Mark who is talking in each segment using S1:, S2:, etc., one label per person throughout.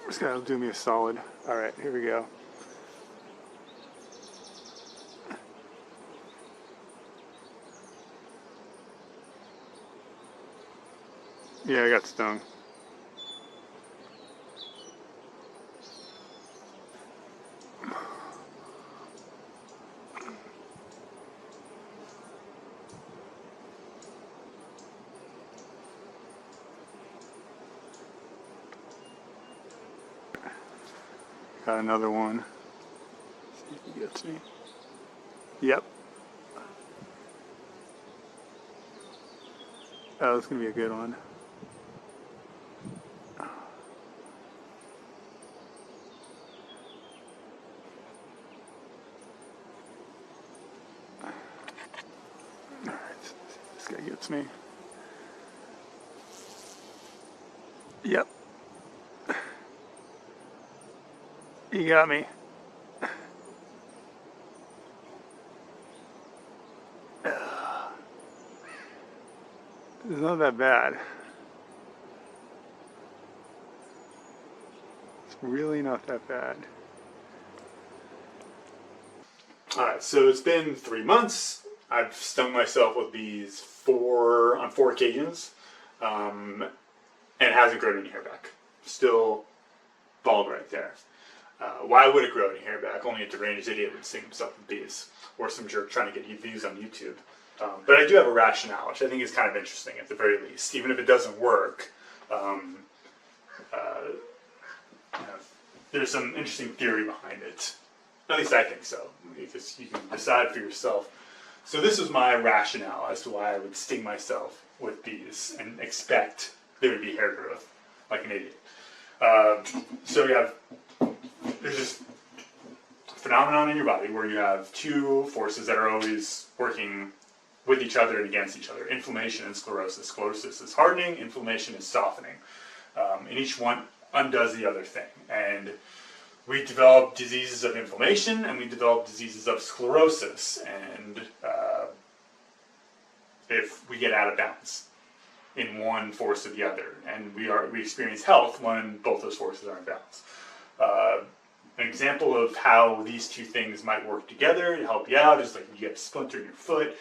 S1: Just gotta do me a solid. All right, here we go. Yeah, I got stung. Got another one. See if he gets me. Yep. Oh, this is gonna be a good one. Alright, this guy gets me. Yep. He got me. It's not that bad. It's really not that bad. Alright, so it's been 3 months. I've stung myself with bees on four occasions, and it hasn't grown any hair back. Still bald right there. Why would it grow any hair back? Only a deranged idiot would sting himself with bees, or some jerk trying to get views on YouTube. But I do have a rationale, which I think is kind of interesting at the very least. Even if it doesn't work, there's some interesting theory behind it. At least I think so, because you can decide for yourself. So this was my rationale as to why I would sting myself with bees and expect there would be hair growth, like an idiot. So there's this phenomenon in your body where you have two forces that are always working with each other and against each other: inflammation and sclerosis. Sclerosis is hardening, inflammation is softening, and each one undoes the other thing. And we develop diseases of inflammation and we develop diseases of sclerosis, and if we get out of balance in one force or the other, and we experience health when both those forces are in balance. An example of how these two things might work together to help you out is like if you get a splinter in your foot.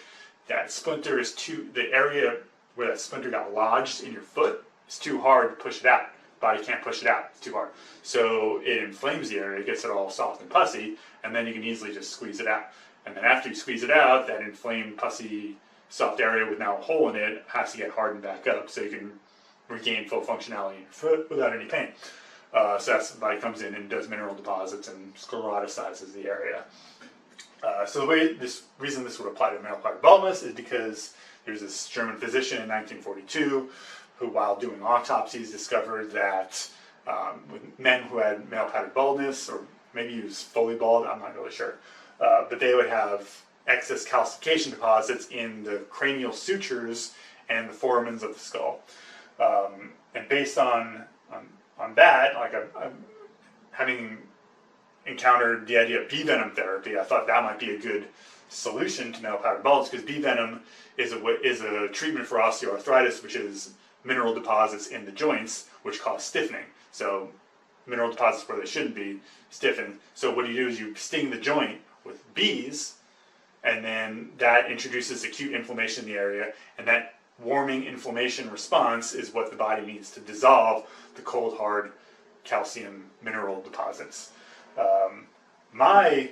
S1: That splinter is the area where that splinter got lodged in your foot is too hard to push it out. Body can't push it out, it's too hard. So it inflames the area, it gets it all soft and pussy, and then you can easily just squeeze it out. And then after you squeeze it out, that inflamed, pussy, soft area with now a hole in it has to get hardened back up so you can regain full functionality in your foot without any pain. So that's the body comes in and does mineral deposits and sclerotizes the area. So the reason this would apply to male pattern baldness is because there's this German physician in 1942 who, while doing autopsies, discovered that with men who had male pattern baldness, or maybe he was fully bald, I'm not really sure, but they would have excess calcification deposits in the cranial sutures and the foramens of the skull. And based on that, like I'm having encountered the idea of bee venom therapy, I thought that might be a good solution to male pattern baldness, because bee venom is a treatment for osteoarthritis, which is mineral deposits in the joints which cause stiffening. So mineral deposits where they shouldn't be stiffen. So what you do is you sting the joint with bees, and then that introduces acute inflammation in the area, and that warming inflammation response is what the body needs to dissolve the cold hard calcium mineral deposits. My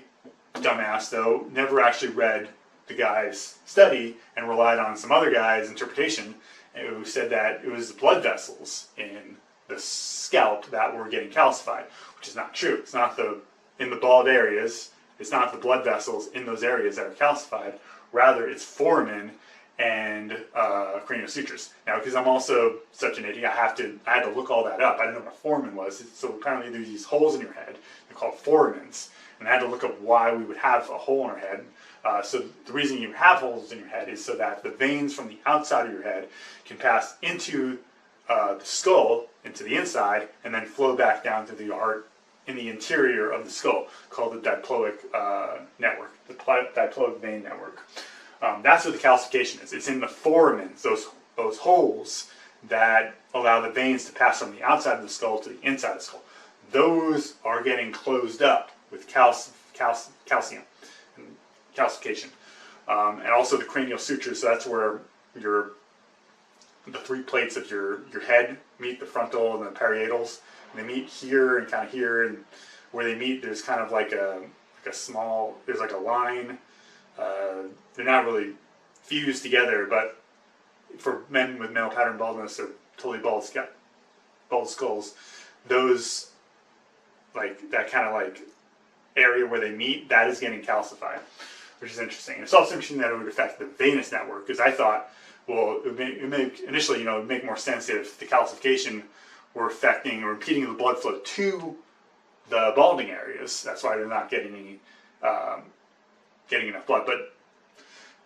S1: dumbass, though, never actually read the guy's study and relied on some other guy's interpretation who said that it was the blood vessels in the scalp that were getting calcified, which is not true. It's not in the bald areas, it's not the blood vessels in those areas that are calcified, rather it's foramen and cranial sutures. Now, because I'm also such an idiot, I had to look all that up. I didn't know what a foramen was. So apparently there's these holes in your head, they're called foramens, and I had to look up why we would have a hole in our head. So the reason you have holes in your head is so that the veins from the outside of your head can pass into the skull, into the inside, and then flow back down to the heart in the interior of the skull, called the diploic network, the diploic vein network. That's what the calcification is. It's in the foramens, those holes that allow the veins to pass from the outside of the skull to the inside of the skull. those are getting closed up with calcium and calcification. And also the cranial sutures, so that's where the three plates of your head meet, the frontal and the parietals. And they meet here and kind of here, and where they meet, there's kind of like a small, there's like a line. They're not really fused together, but for men with male pattern baldness or totally bald skulls, those, like that kind of like area where they meet, that is getting calcified, which is interesting. It's also interesting that it would affect the venous network, because I thought, well, it would make initially, it would make more sense if the calcification were affecting or impeding the blood flow to the balding areas. That's why they're not getting any getting enough blood. But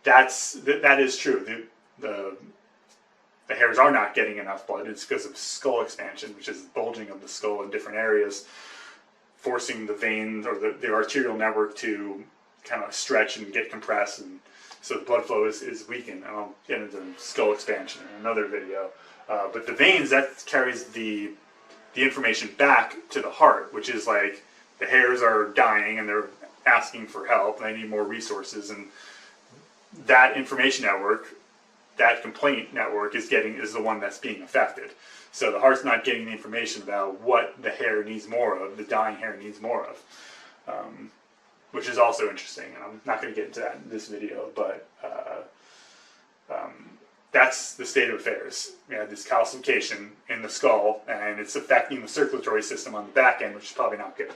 S1: that is true. The hairs are not getting enough blood. It's because of skull expansion, which is bulging of the skull in different areas, forcing the veins or the arterial network to kind of stretch and get compressed, and so the blood flow is weakened. And I'll get into skull expansion in another video. But the veins, that carries the information back to the heart, which is like the hairs are dying and they're asking for help and they need more resources, and that information network, that complaint network is the one that's being affected. So the heart's not getting the information about what the hair needs more of, the dying hair needs more of, which is also interesting. And I'm not going to get into that in this video, but that's the state of affairs. We have this calcification in the skull, and it's affecting the circulatory system on the back end, which is probably not good.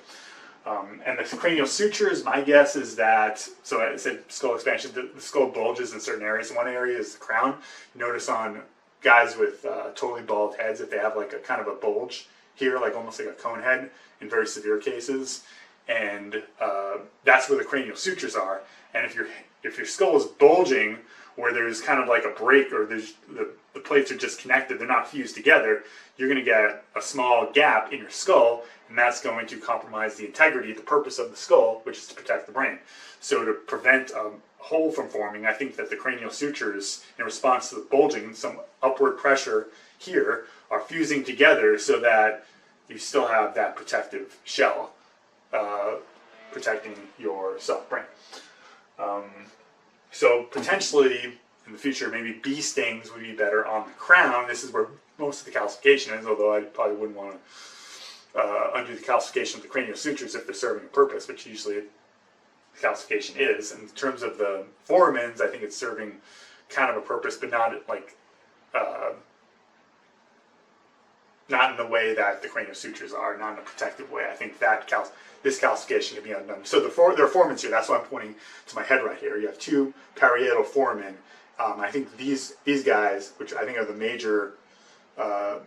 S1: And the cranial sutures, my guess is that, so I said skull expansion, the skull bulges in certain areas. One area is the crown. You notice on guys with totally bald heads, if they have like a kind of a bulge here, like almost like a cone head in very severe cases, and that's where the cranial sutures are. And if your skull is bulging, where there's kind of like a break, or there's the plates are disconnected, they're not fused together, you're going to get a small gap in your skull, and that's going to compromise the integrity, the purpose of the skull, which is to protect the brain. So to prevent a hole from forming, I think that the cranial sutures, in response to the bulging, some upward pressure here, are fusing together so that you still have that protective shell protecting your soft brain. So potentially in the future, maybe bee stings would be better on the crown. This is where most of the calcification is, although I probably wouldn't want to undo the calcification of the cranial sutures if they're serving a purpose, which usually the calcification is. In terms of the foramens, I think it's serving kind of a purpose, but not like not in the way that the cranial sutures are, not in a protective way. I think that this calcification can be undone. So there are foramens here. That's why I'm pointing to my head right here. You have two parietal foramen. I think these guys, which I think are the major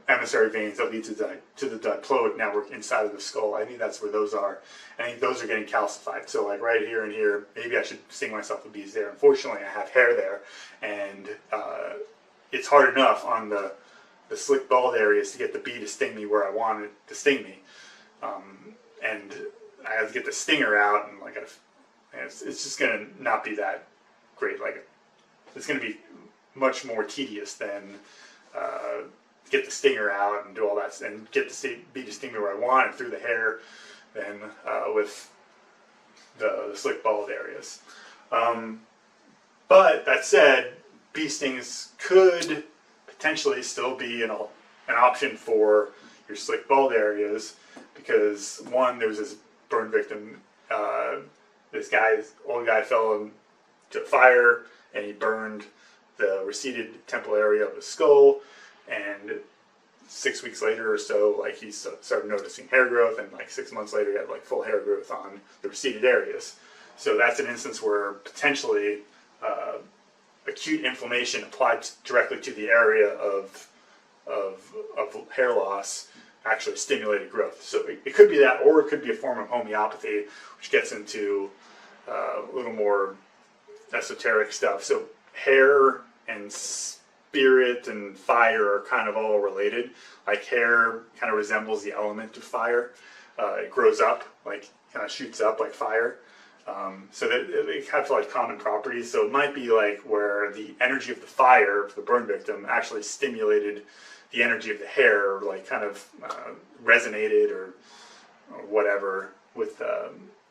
S1: emissary veins that lead to the diploic network inside of the skull, I think that's where those are. I think those are getting calcified. So like right here and here, maybe I should sting myself with bees there. Unfortunately, I have hair there, and it's hard enough on the slick bald areas to get the bee to sting me where I want it to sting me, and I have to get the stinger out, and like it's just gonna not be that great. Like it's gonna be much more tedious than get the stinger out and do all that and get the bee to sting me where I want it through the hair than with the slick bald areas. But that said, bee stings could potentially still be an option for your slick bald areas, because one, there was this burn victim, this old guy fell into fire and he burned the receded temple area of his skull, and 6 weeks later or so, like he started noticing hair growth, and like 6 months later he had like full hair growth on the receded areas. So that's an instance where potentially acute inflammation applied directly to the area of hair loss actually stimulated growth. So it could be that, or it could be a form of homeopathy, which gets into a little more esoteric stuff. So hair and spirit and fire are kind of all related. Like hair kind of resembles the element of fire. It grows up, like kind of shoots up like fire. So they have like common properties. So it might be like where the energy of the fire of the burn victim actually stimulated the energy of the hair, or like kind of resonated or or whatever with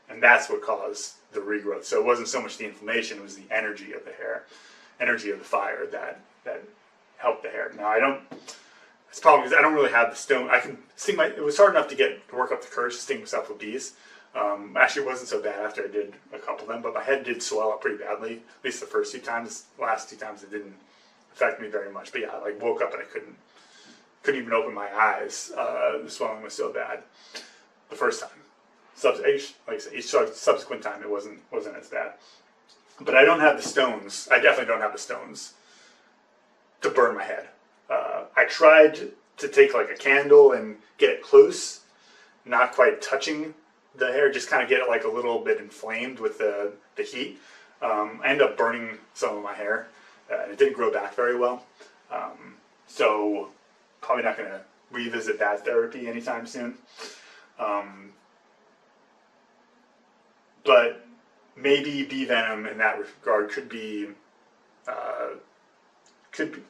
S1: and that's what caused the regrowth. So it wasn't so much the inflammation; it was the energy of the hair, energy of the fire that helped the hair. Now I don't. It's probably because I don't really have the stone. I can sting my. It was hard enough to work up the courage to sting myself with bees. Actually, it wasn't so bad after I did a couple of them, but my head did swell up pretty badly. At least the first 2 times. The last 2 times it didn't affect me very much. But yeah, I like woke up and I couldn't even open my eyes. The swelling was so bad the first time. Like I said, each subsequent time it wasn't as bad. But I don't have the stones. I definitely don't have the stones to burn my head. I tried to take like a candle and get it close, not quite touching the hair, just kind of get it like a little bit inflamed with the heat. I ended up burning some of my hair. It didn't grow back very well. So probably not going to revisit that therapy anytime soon. But maybe bee venom in that regard could be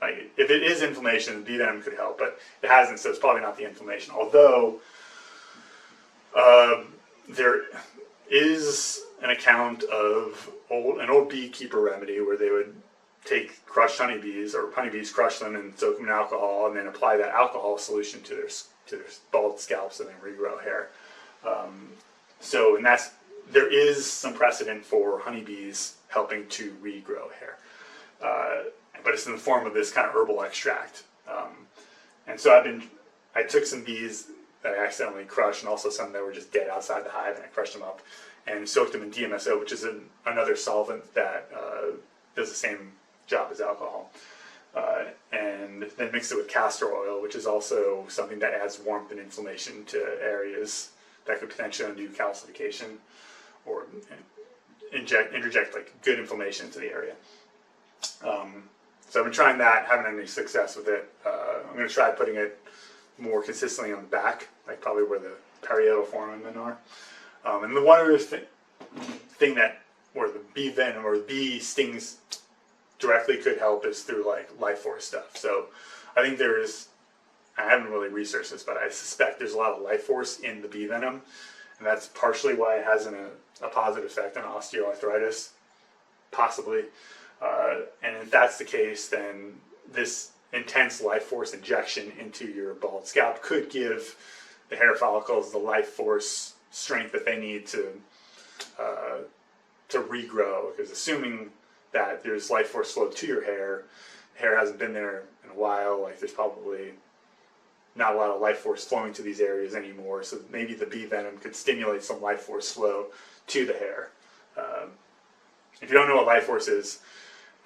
S1: like, if it is inflammation, bee venom could help, but it hasn't, so it's probably not the inflammation. Although there is an account of an old beekeeper remedy where they would take crushed honeybees, or honeybees, crush them and soak them in alcohol, and then apply that alcohol solution to their bald scalps and then regrow hair. So, and there is some precedent for honeybees helping to regrow hair. But it's in the form of this kind of herbal extract. And so I took some bees that I accidentally crushed, and also some that were just dead outside the hive, and I crushed them up and soaked them in DMSO, which is another solvent that does the same job as alcohol. And then mixed it with castor oil, which is also something that adds warmth and inflammation to areas that could potentially undo calcification or interject like good inflammation into the area. So I've been trying that, haven't had any success with it. I'm going to try putting it more consistently on the back, like probably where the parietal foramen are. And the one other thing that where the bee venom or the bee stings directly could help is through like life force stuff. So I think I haven't really researched this, but I suspect there's a lot of life force in the bee venom, and that's partially why it has a positive effect on osteoarthritis, possibly. And if that's the case, then this intense life force injection into your bald scalp could give the hair follicles the life force strength that they need to regrow. Because assuming that there's life force flow to your hair hasn't been there in a while, like there's probably not a lot of life force flowing to these areas anymore. So maybe the bee venom could stimulate some life force flow to the hair. If you don't know what life force is,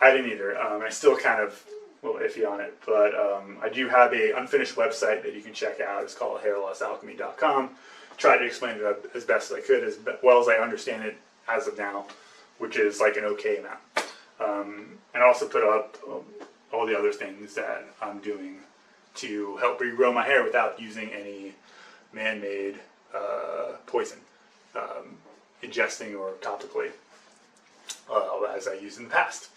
S1: I didn't either. I still kind of a little iffy on it, but I do have an unfinished website that you can check out. It's called hairlossalchemy.com. Tried to explain it as best as I could, as well as I understand it as of now, which is like an okay amount. And also put up all the other things that I'm doing to help regrow my hair without using any man-made poison, ingesting or topically, as I used in the past.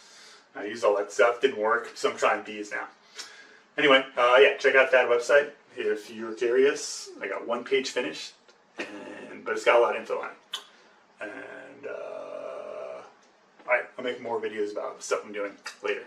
S1: I used all that stuff, didn't work, so I'm trying bees now. Anyway, yeah, check out that website if you're curious. I got 1 page finished, but it's got a lot of info on it. And alright, I'll make more videos about stuff I'm doing later.